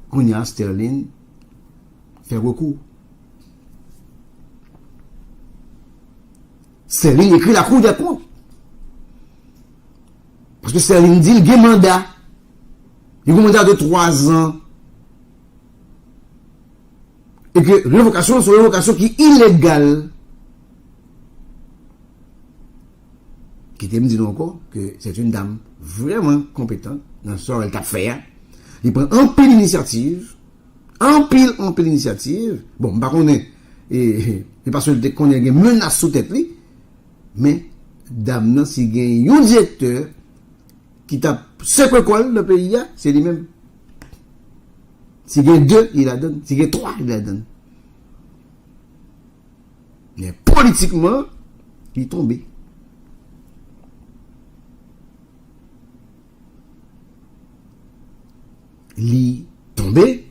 qu'on y a Sterling fait recours. Sterling écrit la Cour des comptes. Parce que Sterling dit il y a un mandat. Il y a un mandat de 3 ans. Et que révocation, c'est une révocation qui est illégale. Qui te me dit encore que c'est une dame vraiment compétente dans ce qu'elle a fait. Il prend un pile d'initiative. Un pile d'initiative. Bon, par contre, et parce qu'on a une menace sous tête, mais dame, si il y a un directeur qui tape c'est quoi le pays, c'est lui-même. S'il y a 2, il la donne. S'il y a 3, il la donne. Mais politiquement, il est tombé. Il est tombé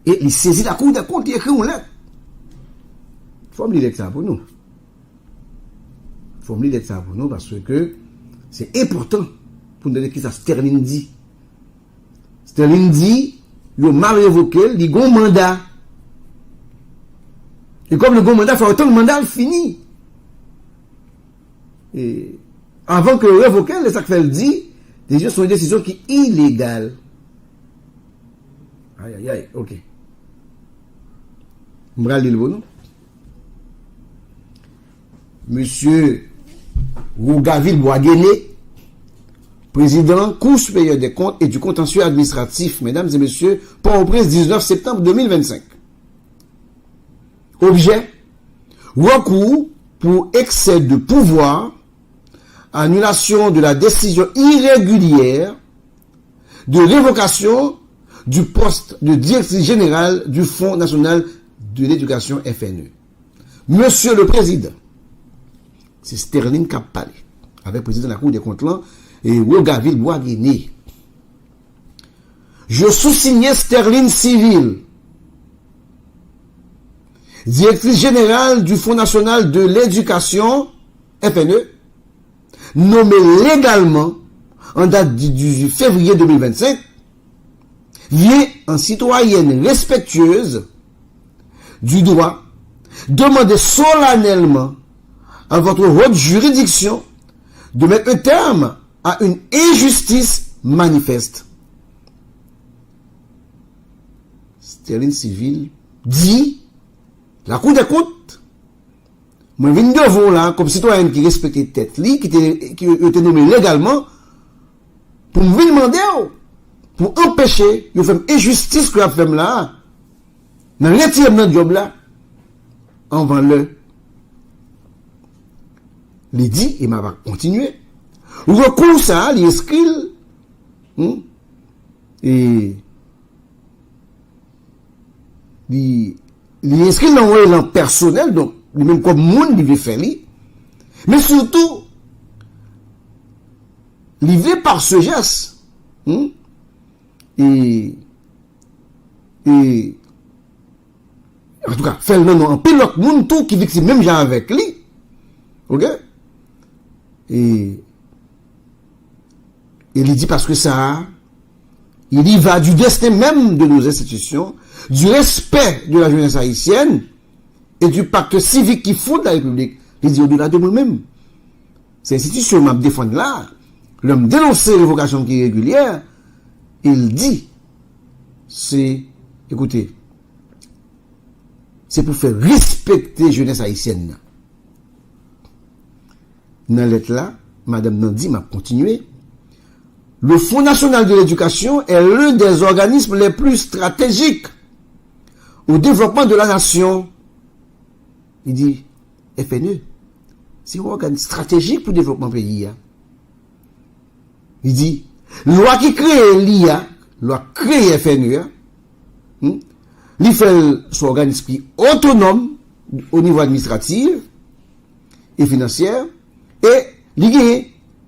et il saisit la Cour des comptes, il écrit une lettre. Il faut me lire ça pour nous. Il faut me lire ça pour nous parce que c'est important pour nous donner qui ça Sterling dit. Sterling dit il a mal révoqué, il a un mandat. Et comme le mandat, il faut autant le mandat fini. Et avant que le révoqué, le SACFEL dit, les sont une décision qui est illégale. Aïe, aïe, aïe, ok. Je vais lire le bon. Monsieur Rougaville Boisguené, président Cour supérieure des comptes et du contentieux administratif, mesdames et messieurs, Port-au-Prince, 19 septembre 2025. Objet, recours pour excès de pouvoir, annulation de la décision irrégulière de révocation du poste de directrice générale du Fonds national de l'éducation FNE. Monsieur le Président, c'est Sterling qui a parlé, avec le président de la Cour des comptes là, et Rougaville Boisguené. Je sous-signais Sterling Civil, directrice générale du Fonds national de l'éducation FNE, nommée légalement en date du 18 février 2025, vient en citoyenne respectueuse du droit demander solennellement à votre haute juridiction de mettre un terme à une injustice manifeste. Sterling Civil dit la Cour des comptes, moi je viens devant là comme citoyen qui respecte tête li, qui était nommé légalement, pour me demander, pour empêcher, de faire injustice que la femme là, dans le retirement de job là, avant le. Il dit, et m'a continué. Recours ça, il inscrit, et il inscrit dans l'élan personnel, donc, même comme monde, il veut faire, mais surtout, il veut par ce geste, et en tout cas, faire le nom en pilote, monde tout qui victime même gens avec lui, ok? Et il dit parce que ça, il y va du destin même de nos institutions, du respect de la jeunesse haïtienne et du pacte civique qui fonde la République. Il dit au-delà de nous-mêmes. Ces institutions m'a défendu là, l'homme dénoncer l'évocation qui est régulière, il dit, c'est, écoutez, c'est pour faire respecter la jeunesse haïtienne. Dans lettre là, Madame Nandi m'a continué. Le Fonds national de l'éducation est l'un des organismes les plus stratégiques au développement de la nation. Il dit, FNE, c'est un organisme stratégique pour le développement du pays. Il dit, loi qui crée l'IA, loi crée FNE, il fait son organisme qui est autonome au niveau administratif et financier, et il y a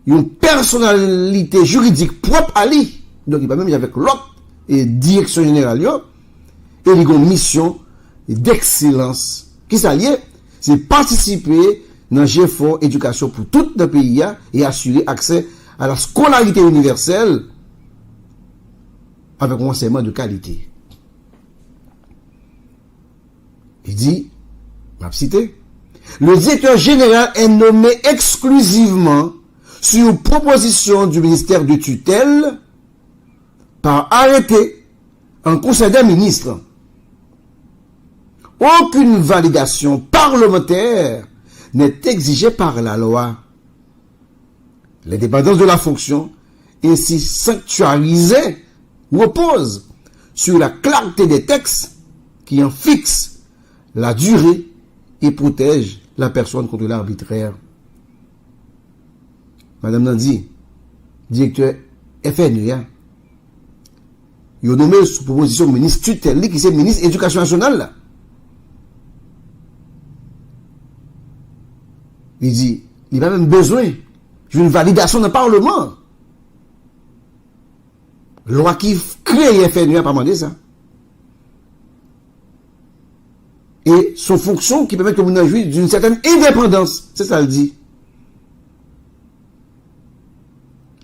une personnalité juridique propre à lui. Donc il va même avec l'autre et direction générale, et il y a une mission d'excellence qui s'allie, c'est participer dans l'effort éducation pour tout le pays et assurer accès à la scolarité universelle avec un enseignement de qualité. Il dit, m'a cité, le directeur général est nommé exclusivement sur proposition du ministère de tutelle par arrêté en conseil des ministres. Aucune validation parlementaire n'est exigée par la loi. L'indépendance de la fonction, ainsi sanctuarisée, repose sur la clarté des textes qui en fixent la durée et protègent la personne contre l'arbitraire. Madame Nandi, directeur FNUA, il a nommé sous proposition ministre tutelle, qui c'est ministre éducation nationale là. Il dit, il n'a même besoin d'une validation d'un Parlement. Loi qui crée FNUA pas demandé ça. Et son fonction qui permet que vous jouir d'une certaine indépendance. C'est ça le dit.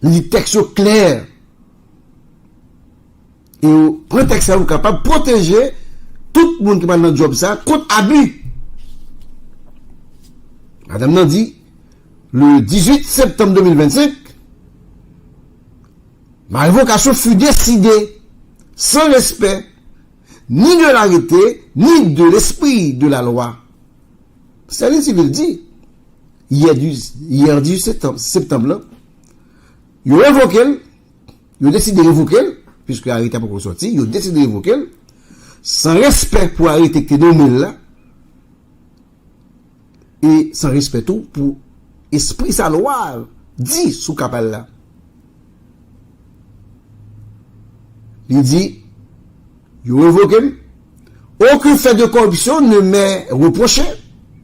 Il dit texte clair. Et au prétexte, vous êtes capable de protéger tout le monde qui parle dans le job ça contre abus. Madame Nandi, le 18 septembre 2025, ma révocation fut décidée sans respect ni de l'arrêté, ni de l'esprit de la loi. C'est le civil dit. Hier 18 septembre, il a révoqué, il a décidé de révoquer, puisque l'arrêté n'a pas sorti, il a décidé de révoquer, sans respect pour arrêter que nommé là, et sans respect tout pour esprit sa loi dit sous capal là. Il dit, il révoqué, aucun fait de corruption ne m'est reproché.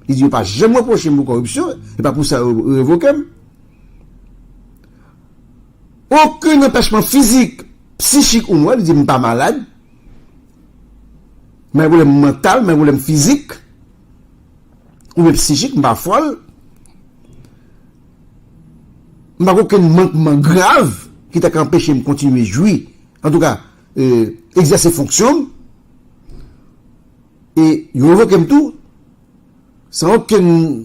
Il dit, pas jamais reproché pour corruption, et pas pour ça révoqué. Aucun empêchement physique, psychique ou moi, il dit, je ne suis pas malade. Mais vous mental, mais vous physique, ou même psychique, je ne suis pas folle. Je n'ai aucun manquement grave qui t'a empêché de continuer à jouir. En tout cas, exercer fonction. Et il révoque tout sans aucun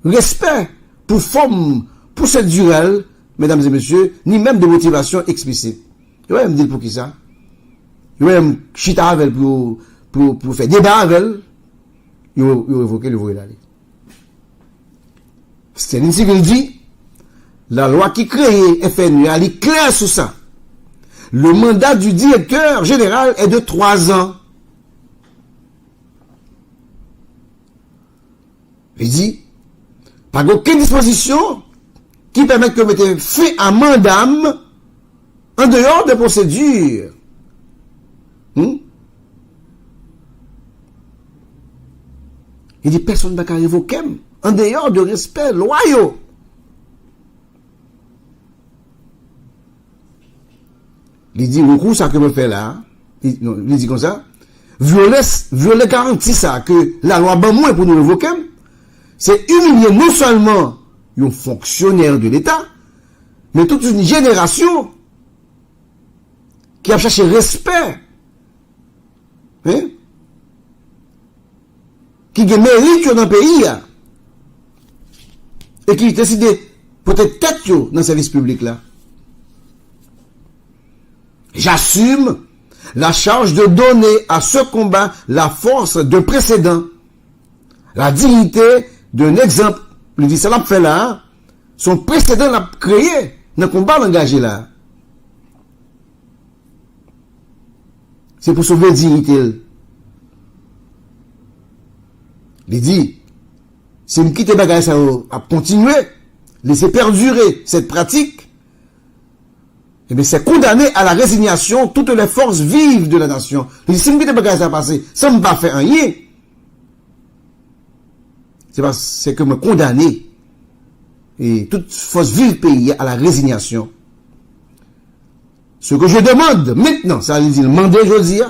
respect pour forme procédurale, mesdames et messieurs, ni même de motivation explicite. Je vais me dire pour qui ça. Je vais me chita avec pour faire débat avec elle. Il révoque le volet d'aller. C'est une civile dit, la loi qui crée FNUA, elle est claire sur ça. Le mandat du directeur général est de 3 ans. Il dit, pas aucune disposition qui permet que mette fin à mandat en dehors des procédures. Il dit, personne ne va révoquer en dehors de respect loyal. Il dit, recours, ça que me fait là, il dit comme ça, violer garantie ça, que la loi ban moins pour nous révoquer, c'est humilier non seulement un fonctionnaire de l'État, mais toute une génération qui a cherché respect, hein, qui a mérite dans le pays, et qui a décidé peut-être tête dans le service public là. J'assume la charge de donner à ce combat la force d'un précédent, la dignité d'un exemple. Il dit, ça l'a fait là, son précédent l'a créé dans le combat engagé là. C'est pour sauver la dignité. Il dit, si vous quittez bagage ça à continuer, laisser perdurer cette pratique, eh bien, c'est condamné à la résignation toutes les forces vives de la nation. Il dit, si vous quittez bagage ça passer, ça ne va pas faire rien. C'est que me condamner et toute force vive pays à la résignation. Ce que je demande maintenant, ça veut dire demander, je dis,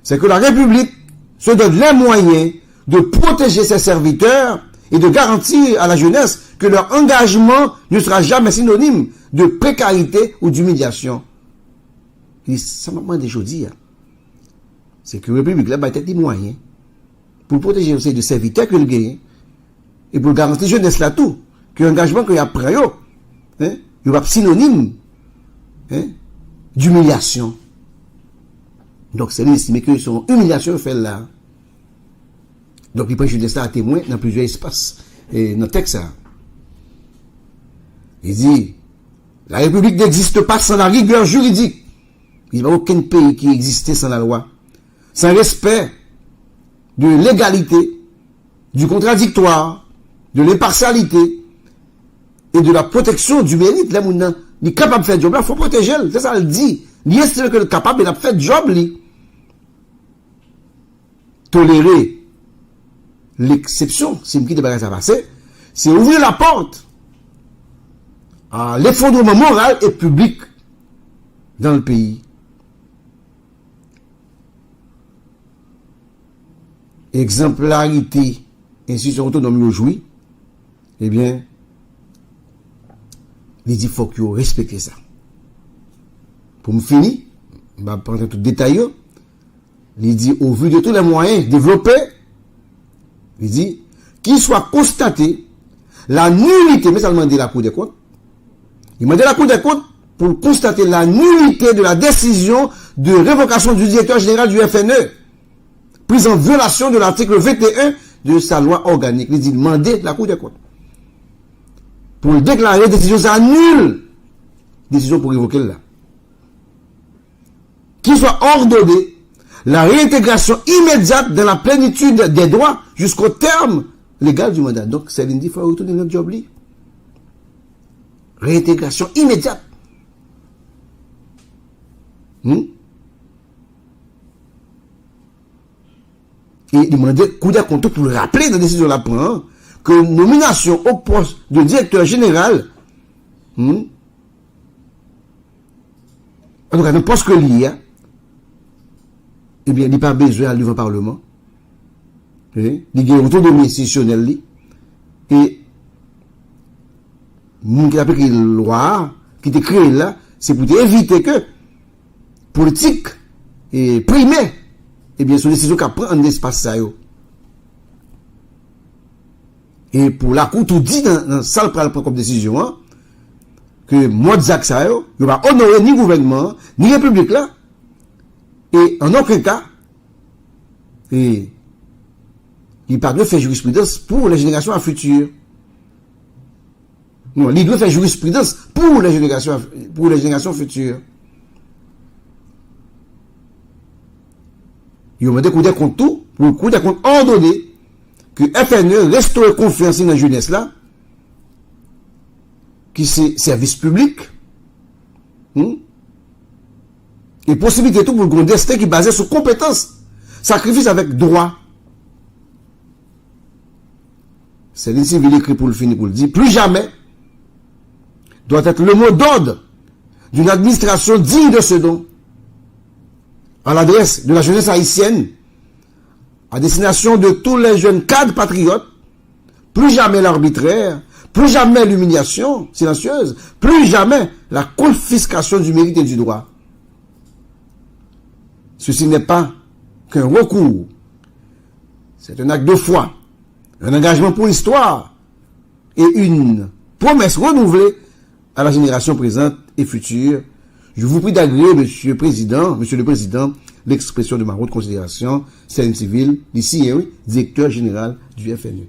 c'est que la République se donne les moyens de protéger ses serviteurs et de garantir à la jeunesse que leur engagement ne sera jamais synonyme de précarité ou d'humiliation. Il dit, ça m'a demandé aujourd'hui, c'est que la République là, peut-être des moyens pour protéger aussi de serviteurs que le gagne et pour garantir jeunesse là tout, que l'engagement qu'il y a pris, il y a synonyme d'humiliation. Donc, c'est estimé que son humiliation fait là. Donc, il prend jeunesse là à témoin dans plusieurs espaces. Et dans le texte, il dit, la République n'existe pas sans la rigueur juridique. Il n'y a aucun pays qui existait sans la loi. Sans respect de l'égalité, du contradictoire, de l'impartialité et de la protection du mérite. Là, il est capable de faire job là, il faut protéger. C'est ça, il dit. Il est que capable de faire job, lui. Tolérer l'exception, c'est une petite bagage à passer, c'est ouvrir la porte à l'effondrement moral et public dans le pays. Exemplarité, institution autonome aujourd'hui, eh bien, il dit faut qu'il respecte ça. Pour me finir, je vais prendre tout le détail. Il dit, au vu de tous les moyens développés, il dit, qu'il soit constaté la nullité, mais ça demande la Cour des comptes. Il m'a dit la Cour des comptes pour constater la nullité de la décision de révocation du directeur général du FNE, prise en violation de l'article 21 de sa loi organique. Il dit, demander la Cour des comptes pour déclarer décision ça nulle, décision pour révoquer là. Qu'il soit ordonné la réintégration immédiate dans la plénitude des droits jusqu'au terme légal du mandat. Donc, c'est dit, il faut retourner notre job. Réintégration immédiate. Et demander coup de compte pour rappeler dans la décision de la prendre que nomination au poste de directeur général, en tout cas, dans le poste que l'il y a, eh bien, il n'y a pas besoin d'aller au Parlement. Il y a autonomie institutionnelle. Et, nous qui avons pris la loi, qui était créée là, c'est pour éviter que politique et primaire, eh bien, sont des décisions qui prennent un espace ça. Et pour la Cour, tout dit dans ça, prend comme décision, que Mozart ça, il va honorer ni gouvernement, ni république là. Et en aucun cas, il parle de faire jurisprudence pour les générations futures. Non, il doit faire jurisprudence pour les générations futures. Il m'a dit qu'on compte tout, pour le coup, on compte ordonné que FNE restaure confiance dans la jeunesse là, qui c'est service public, et possibilité tout pour le destin qui est basé sur compétence, sacrifice avec droit. C'est le civil écrit pour le finir, pour le dire. Plus jamais doit être le mot d'ordre d'une administration digne de ce nom, à l'adresse de la jeunesse haïtienne, à destination de tous les jeunes cadres patriotes. Plus jamais l'arbitraire, plus jamais l'humiliation silencieuse, plus jamais la confiscation du mérite et du droit. Ceci n'est pas qu'un recours. C'est un acte de foi, un engagement pour l'histoire et une promesse renouvelée à la génération présente et future. Je vous prie d'agréer, Monsieur le Président, l'expression de ma haute considération, Céline Civil, d'ici, directeur général du FNE.